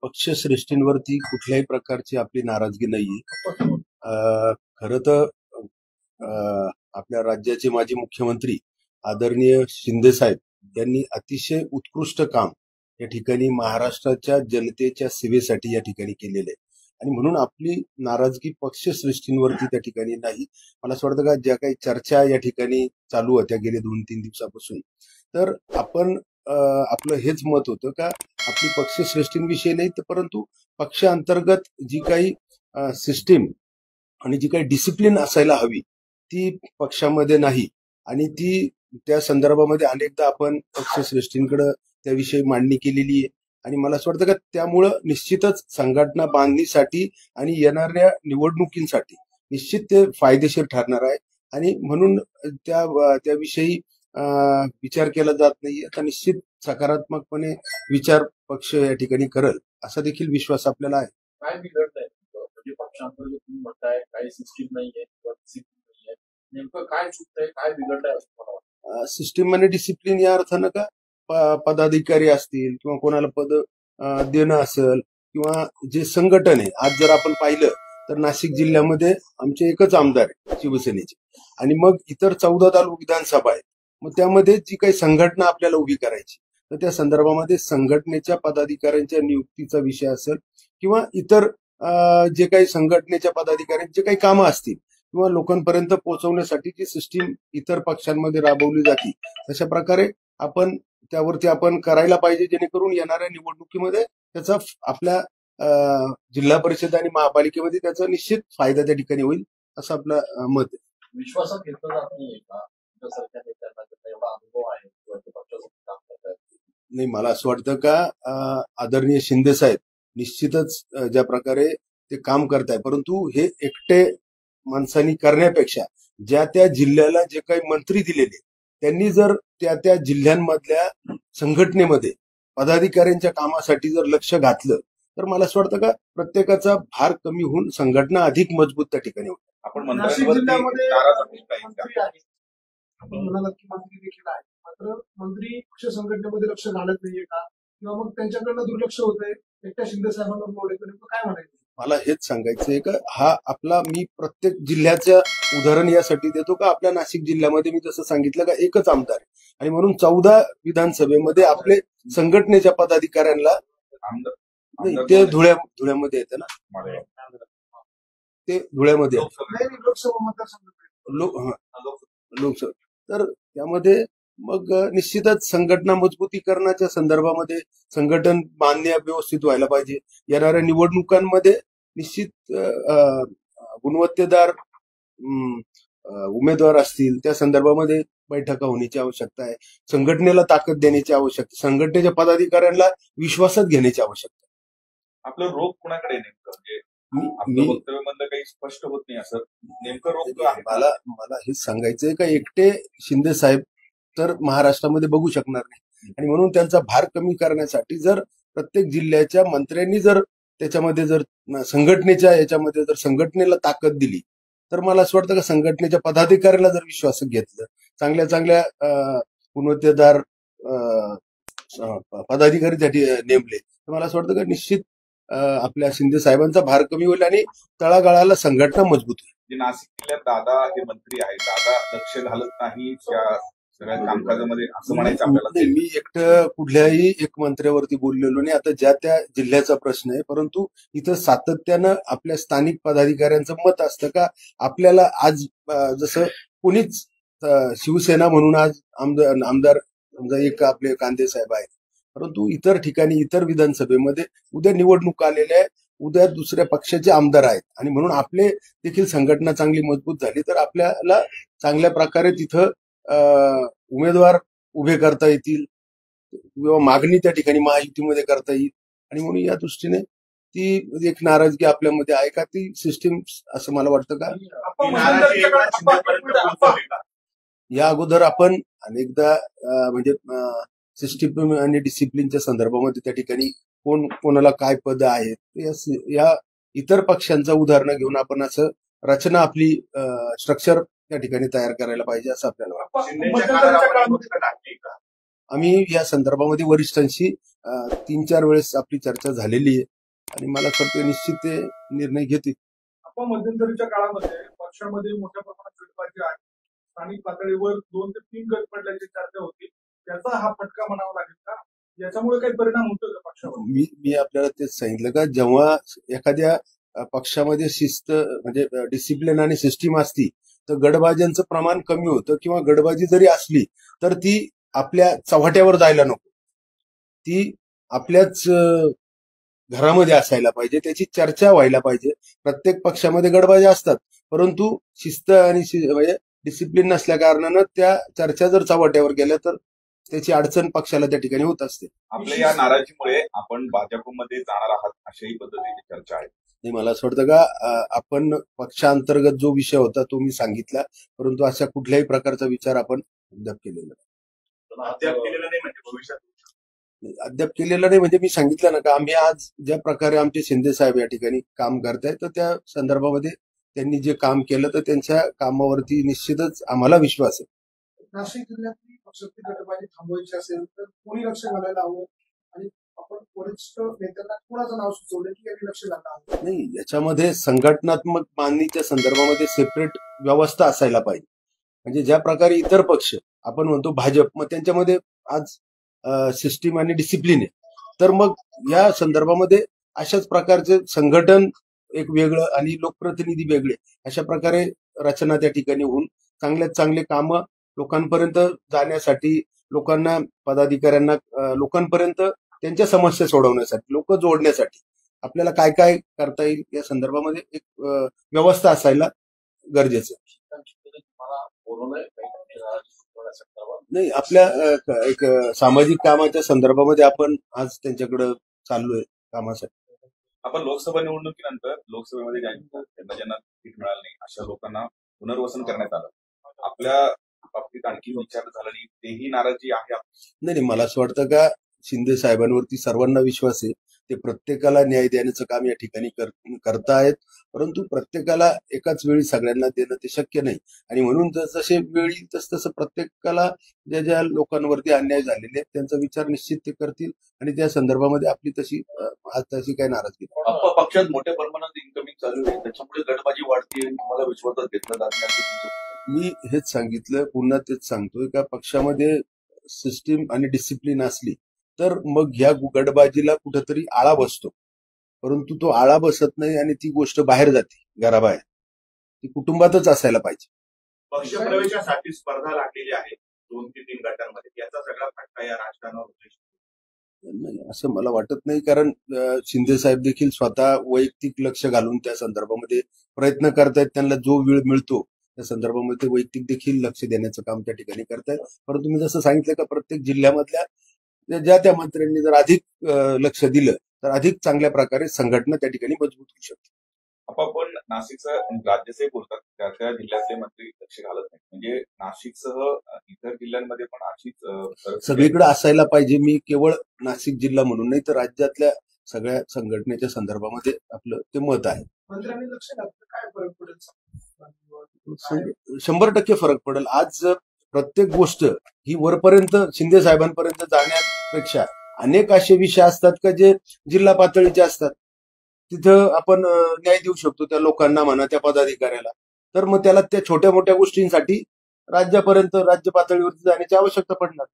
पक्षश्रेष्ठींवरती कुठल्याही प्रकारची आपली नाराजगी नाहीये. खरं तर आपल्या राज्याचे माजी मुख्यमंत्री आदरणीय शिंदे साहेब यांनी अतिशय उत्कृष्ट काम या ठिकाणी महाराष्ट्राच्या जनतेच्या सेवेसाठी या ठिकाणी केलेले आहे आणि म्हणून आपली नाराजगी पक्षश्रेष्ठींवरती त्या ठिकाणी नाही. मला असं वाटतं का ज्या काही चर्चा या ठिकाणी चालू होत्या गेले 2-3 दिवसापासून, तर आपण आपलं हेच मत होतं का आपली पक्षश्रेष्ठींविषयी नाही, तर परंतु पक्षांतर्गत जी काही सिस्टीम आणि जी काही डिसिप्लिन असायला हवी ती पक्षामध्ये नाही आणि ती त्या संदर्भामध्ये अनेकदा आपण पक्षश्रेष्ठींकडे त्याविषयी मांडणी केलेली आहे आणि मला असं वाटतं का त्यामुळं निश्चितच संघटना बांधणीसाठी आणि येणाऱ्या निवडणुकींसाठी निश्चित ते फायदेशीर ठरणार आहे आणि म्हणून त्याविषयी विचार केला जात नाही. आता निश्चित सकारात्मकपणे विचार पक्ष या ठिकाणी करेल असा देखील विश्वास आपल्याला आहे. काय बिघडत आहे म्हणजे पक्षांतर्गत तुम्ही म्हणताय काही सिस्टीम नाहीये, नेमकं काय चुकतंय, काय बिघडत आहे? सिस्टीम आणि डिसिप्लिन या अर्थानं का पदाधिकारी असतील किंवा कोणाला पद देणं असेल किंवा जे संघटन आहे, आज जर आपण पाहिलं तर नाशिक जिल्ह्यामध्ये आमचे एकच आमदार आहे शिवसेनेचे आणि मग इतर 14 तालुका विधानसभा आहेत. मग त्यामध्ये जी काही संघटना आपल्याला उभी करायची तर त्या संदर्भामध्ये संघटनेच्या पदाधिकाऱ्यांच्या नियुक्तीचा विषय असेल किंवा इतर जे काही संघटनेच्या पदाधिकाऱ्यांचे काही कामं असतील किंवा लोकांपर्यंत पोहोचवण्यासाठी जी सिस्टीम इतर पक्षांमध्ये राबवली जाते तशा प्रकारे आपण त्यावरती आपण करायला पाहिजे, जेणेकरून येणाऱ्या निवडणुकीमध्ये त्याचा आपल्या जिल्हा परिषद आणि महापालिकेमध्ये त्याचा निश्चित फायदा त्या ठिकाणी होईल असं आपलं मत आहे. विश्वासात घेतलं जात नाहीये का एवढा अनुभव आहे काम करतात? नाही, मला असं वाटतं का आदरणीय शिंदे साहेब निश्चितच ज्या प्रकारे ते काम करताय, परंतु हे एकटे माणसांनी करण्यापेक्षा ज्या त्या जिल्ह्याला जे काही मंत्री दिलेले त्यांनी जर त्या जिल्ह्यांमधल्या संघटनेमध्ये पदाधिकाऱ्यांच्या कामासाठी जर लक्ष घातलं तर मला असं वाटतं का प्रत्येकाचा भार कमी होऊन संघटना अधिक मजबूत त्या ठिकाणी होते. आपण नाशिक जिल्ह्यामध्ये आपण म्हणालात की मंत्री देखील आहे, मात्र मंत्री पक्ष संघटनेमध्ये लक्ष घालत नाहीये का किंवा मग त्यांच्याकडनं दुर्लक्ष होत आहे, एकट्या शिंदे साहेबांना लोड येतो, नेमकं काय म्हणायचं? मला हेच सांगायचंय का हा आपला मी प्रत्येक जिल्ह्याचं उदाहरण यासाठी देतो का आपल्या नाशिक जिल्ह्यामध्ये मी जसं सांगितलं का एकच आमदार आहे आणि म्हणून 14 विधानसभेमध्ये आपले संघटनेच्या पदाधिकाऱ्यांना ते धुळ्यामध्ये येते ना, ते धुळ्यामध्ये लोकसभा, तर त्यामध्ये मग निश्चितच संघटना मजबूतीकरणाच्या संदर्भामध्ये संघटन बांधण्या व्यवस्थित व्हायला पाहिजे. येणाऱ्या निवडणुकांमध्ये निश्चित गुणवत्तेदार उमेदवार असतील त्या संदर्भामध्ये बैठका होण्याची आवश्यकता आहे. संघटनेला ताकद देण्याची आवश्यकता, संघटनेच्या पदाधिकाऱ्यांना विश्वासात घेण्याची आवश्यकता. आपलं रोग कुणाकडे नेमकं वक्तव्यामधलं काही स्पष्ट होत नाही असं नेमकं रोग मला हेच सांगायचंय का एकटे शिंदे साहेब तर महाराष्ट्रामध्ये बघू शकणार नाही आणि म्हणून त्यांचा भार कमी करण्यासाठी जर प्रत्येक जिल्ह्याच्या मंत्र्यांनी जर त्याच्यामध्ये जर संघटनेच्या याच्यामध्ये जर संघटनेला ताकद दिली तर मला असं वाटतं का संघटनेच्या पदाधिकाऱ्याला जर विश्वासात घेतलं, चांगल्या गुणवत्तेदार पदाधिकारी त्यासाठी नेमले तर मला असं वाटतं का निश्चित आपल्या शिंदे साहेबांचा भार कमी होईल आणि तळागाळाला संघटना मजबूत होईल. नाशिक जिल्ह्यात दादा हे मंत्री आहेत, दादा लक्ष घालत नाही सगळ्या कामकाजामध्ये असं म्हणायचं आपल्याला? मी एकटं कुठल्याही एक मंत्र्यावरती बोललेलो नाही. आता ज्या त्या जिल्ह्याचा प्रश्न आहे, परंतु इथं सातत्यानं आपल्या स्थानिक पदाधिकाऱ्यांचं मत असतं का आपल्याला आज जसं कोणीच शिवसेना म्हणून आज आमदार समजा एक आपले कांदे साहेब आहेत, परंतु इतर ठिकाणी इतर विधानसभेमध्ये उद्या निवडणूक आलेल्या आहे, उद्या दुसऱ्या पक्षाचे आमदार आहेत आणि म्हणून आपले देखील संघटना चांगली मजबूत झाली तर आपल्याला चांगल्या प्रकारे तिथं उमेदवार उभे करता येतील किंवा मागणी त्या ठिकाणी महायुतीमध्ये करता येईल आणि म्हणून या दृष्टीने ती एक नाराजगी आपल्यामध्ये आहे का ती सिस्टीम असं मला वाटतं का? या अगोदर आपण अनेकदा म्हणजे सिस्टीम आणि डिसिप्लिनच्या संदर्भामध्ये त्या ठिकाणी कोणाला काय पद आहेत या इतर पक्षांचं उदाहरण घेऊन आपण असं रचना आपली स्ट्रक्चर त्या ठिकाणी तयार करायला पाहिजे असं आपल्याला वाटतं. आम्ही या संदर्भामध्ये वरिष्ठांशी 3-4 वेळेस आपली चर्चा झालेली आहे आणि मला असं वाटतं निश्चित ते निर्णय घेतील. आपण मध्यंतरीच्या काळामध्ये पक्षामध्ये मोठ्या प्रमाणात गटबाजी आहे. स्थानिक पातळीवर 2 ते 3 गट पडल्याची चर्चा होती. त्याचा हा फटका म्हणावा लागेल का? याच्यामुळे काही परिणाम होतो का पक्षावर? मी आपल्याला तेच सांगितलं का जेव्हा एखाद्या पक्षामध्ये शिस्त म्हणजे डिसिप्लिन आणि सिस्टीम असती तर गटबाज्यांचं प्रमाण कमी होतं किंवा गटबाजी जरी असली तर ती आपल्या चव्हाट्यावर जायला नको, ती आपल्याच घरामध्ये असायला पाहिजे, त्याची चर्चा व्हायला पाहिजे. प्रत्येक पक्षामध्ये गटबाज्या असतात परंतु शिस्त आणि म्हणजे डिसिप्लिन नसल्या कारणानं त्या चर्चा जर चव्हाट्यावर गेल्या तर त्याची अडचण पक्षाला त्या ठिकाणी होत असते. आपल्या या नाराजीमुळे आपण भाजपमध्ये जाणार आहात अशाही पद्धतीची चर्चा आहे. नाही, मला असं वाटतं का आपण पक्षांतर्गत जो विषय होता तो मी सांगितला, परंतु अशा कुठल्याही प्रकारचा विचार आपण अद्याप केलेला नाही. अद्याप केलेलं नाही म्हणजे भविष्यात अद्याप केलेला नाही म्हणजे मी सांगितलं ना का आम्ही आज ज्या प्रकारे आमचे शिंदे साहेब या ठिकाणी काम करतायत तर त्या संदर्भामध्ये त्यांनी जे काम केलं तर त्यांच्या कामावरती निश्चितच आम्हाला विश्वास आहे. नाशिक जिल्ह्यातली पक्षाची गटबाजी थांबवायची असेल तर कोणी लक्ष घालायला हवं आणि आपण वरिष्ठ नेत्यांना कोणाचं नाव सुचवलं की यांनी लक्ष घालायला हवं? नाही, याच्यामध्ये संघटनात्मक मागणीच्या संदर्भामध्ये सेपरेट व्यवस्था असायला पाहिजे. म्हणजे ज्या प्रकारे इतर पक्ष आपण म्हणतो भाजप, मग त्यांच्यामध्ये आज सिस्टीम आणि डिसिप्लिन आहे, तर मग या संदर्भामध्ये अशाच प्रकारचे संघटन एक वेगळं आणि लोकप्रतिनिधी वेगळे अशा प्रकारे रचना त्या ठिकाणी होऊन चांगल्यात चांगले कामं लोकांपर्यंत जाण्यासाठी, लोकांना पदाधिकाऱ्यांना लोकांपर्यंत त्यांच्या समस्या सोडवण्यासाठी, लोक जोडण्यासाठी आपल्याला काय काय करता येईल या संदर्भामध्ये एक व्यवस्था असायला गरजेचं आहे. तुम्हाला बोलवलंय नाही, आपल्या एक सामाजिक कामाच्या संदर्भामध्ये आपण आज त्यांच्याकडे चाललोय कामासाठी. आपण लोकसभा निवडणुकीनंतर लोकसभेमध्ये ज्यांना ज्यांना तिकीट मिळालं नाही अशा लोकांना पुनर्वसन करण्यात आलं. आपल्या बाबतीत आणखी विचार झाला नाही, तेही नाराजी आहे. नाही, मला असं वाटतं का शिंदे साहेबांवरती सर्वांना विश्वास आहे. ते प्रत्येकाला न्याय देण्याचं काम या ठिकाणी करतायत, परंतु प्रत्येकाला एकाच वेळी सगळ्यांना देणं ते शक्य नाही आणि म्हणून जसे वेळ येईल तसं प्रत्येकाला ज्या ज्या लोकांवरती अन्याय झालेले आहेत त्यांचा विचार निश्चित ते करतील आणि त्या संदर्भामध्ये आपली तशी काही नाराजगी नाही. पक्षात मोठ्या प्रमाणात इन्कमिंग चालू आहे, त्याच्यामुळे गटबाजी वाढते, मला विश्वासात घेतलं जात नाही. मी हेच सांगितलं, पुन्हा तेच सांगतोय का पक्षामध्ये सिस्टीम आणि डिसिप्लिन असली तर मग ह्या गटबाजीला कुठेतरी आळा बसतो, परंतु तो आळा बसत नाही आणि ती गोष्ट बाहेर जाते, घराबाहेर. ती कुटुंबातच असायला पाहिजे. पक्ष प्रवेशासाठी स्पर्धा लागलेली आहे 2 ते 3 गटांमध्ये, याचा सगळा फटका या राजकारणावर नाही असं मला वाटत नाही, कारण शिंदे साहेब देखील स्वतः वैयक्तिक लक्ष घालून त्या संदर्भामध्ये प्रयत्न करतायत. त्यांना जो वेळ मिळतो त्या संदर्भामध्ये वैयक्तिक देखील लक्ष देण्याचं काम त्या ठिकाणी करतायत. परंतु मी जसं सांगितलं का प्रत्येक जिल्ह्यामधल्या ज्या त्या मंत्र्यांनी जर अधिक लक्ष दिलं तर अधिक चांगल्या प्रकारे संघटना त्या ठिकाणी मजबूत होऊ शकते. आपण नाशिकचं राज्यसेवक बोलतात त्या त्या जिल्ह्यातले मंत्री लक्ष घालत नाही, म्हणजे नाशिकसह इतर जिल्ह्यांमध्ये पण अशीच सगळीकडे असायला पाहिजे. मी केवळ नाशिक जिल्हा म्हणून नाही तर राज्यातल्या सगळ्या संघटनेच्या संदर्भामध्ये आपलं ते मत आहे. मंत्र्यांनी लक्ष घातलं काय फरक पडेल? 100% फरक पडेल. आज प्रत्येक गोष्ट ही वरपर्यंत शिंदे साहेबांपर्यंत जाण्यापेक्षा अनेक असे विषय असतात का जे जिल्हा पातळीचे असतात, तिथं आपण न्याय देऊ शकतो त्या लोकांना म्हणा, त्या पदाधिकाऱ्याला. तर मग त्याला त्या छोट्या मोठ्या गोष्टींसाठी राज्य पातळीवरती जाण्याची आवश्यकता पडणार.